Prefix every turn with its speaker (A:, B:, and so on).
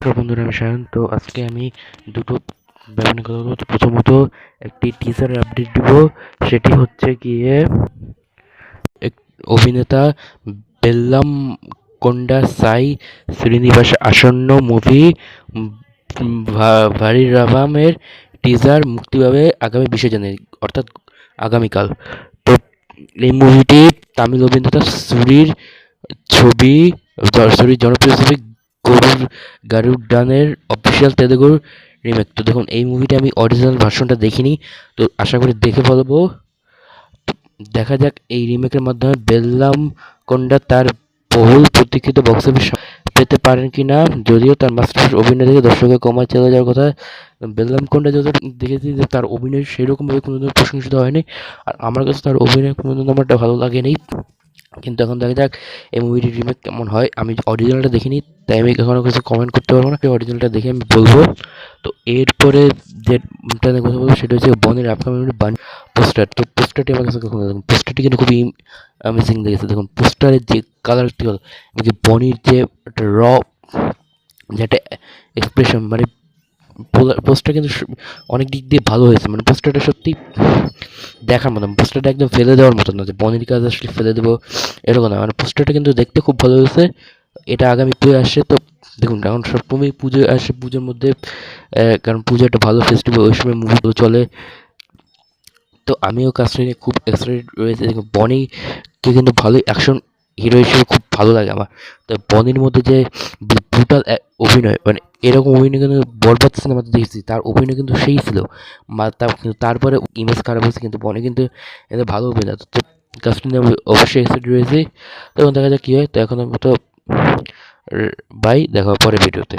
A: তো বন্ধুরা, আমি সায়ন। তো আজকে আমি দুটো ব্যাপার নিয়ে কথা বলবো। তো প্রথমত একটি টিজার আপডেট দিব। সেটি হচ্ছে গিয়ে অভিনেতা বেল্লাম কোন্ডা সাই শ্রীনিবাস আসন্ন মুভি ভারিরাভামের টিজার মুক্তি পাবে আগামী 20 জানুয়ারি, অর্থাৎ আগামীকাল। তো এই মুভিটি তামিল অভিনেতা সুরির ছবি, সরি, জনপ্রিয় ছবি গারুডানের অফিসিয়াল তেলুগুর রিমেক। তো দেখুন, এই মুভিটা আমি অরিজিনাল ভার্সনটা দেখিনি, তো আশা করি দেখে বলবো। দেখা যাক এই রিমেকের মাধ্যমে বেল্লাম কোন্ডা তার বহুল প্রতীক্ষিত বক্স অফিস পেতে পারেন কিনা। যদিও তার মাস্টারপিস অভিনয় দেখে দর্শকের কমায় চলে যাওয়ার কথা। বেল্লাম কোন্ডা যত দেখেছি যে তার অভিনয় সেরকমভাবে কোনোদিন প্রশংসিত হয়নি, আর আমার কাছে তার অভিনয় কোনোদিন আমারটা ভালো লাগেনি। কিন্তু এখন দেখা যাক এই মুভিটির রিমেক কেমন হয়। আমি অরিজিনালটা দেখিনি, তাই আমি এখনও কিছু কমেন্ট করতে পারবো না। অরিজিনালটা দেখে আমি বলবো। তো এরপরে যেটা নিয়ে কথা বলবো সেটা হচ্ছে বনের আপকামিং বান পোস্টার। তো পোস্টারটি আমার কাছে কখনো দেখুন, পোস্টারটি কিন্তু খুবই অ্যামেজিং লেগেছে। দেখুন পোস্টারের যে কালারটি হলো, যে বনির যে একটা যে একটা এক্সপ্রেশন, মানে পোস্টার কিন্তু অনেক দিক দিয়ে ভালো হয়েছে। মানে পোস্টারটা সত্যি দেখার মতো, পোস্টারটা একদম ফেলে দেওয়ার মতো না যে বনির কাজ আসলে ফেলে দেবো এরকম না। মানে পোস্টারটা কিন্তু দেখতে খুব ভালো হয়েছে। এটা আগামী পুজো আসছে। তো দেখুন, এখন সবসময় পুজো আসে, পুজোর মধ্যে কারণ পুজো একটা ভালো ফেস্টিভ্যাল, ওই সময় মুভিগুলো চলে। তো আমিও কাজটা নিয়ে খুব এক্সাইটেড রয়েছে। দেখুন বনিকে কিন্তু ভালোই অ্যাকশন হিরো হিসেবে খুব ভালো লাগে আমার। তো বনির মধ্যে যে ব্রুটাল অভিনয়, মানে এরকম অভিনয় কিন্তু বরবাদ সিনেমাতে দেখেছি, তার অভিনয় কিন্তু সেই ছিল। কিন্তু তারপরে ইমেজ খারাপ হয়েছে, কিন্তু বনি কিন্তু এতে ভালো অভিনয়। তো কাজটা নিয়ে আমি অবশ্যই এক্সাইটেড রয়েছি। তো এখন দেখা যাক কী হয়। তো এখন মতো বাই, দেখা পরে ভিডিওতে।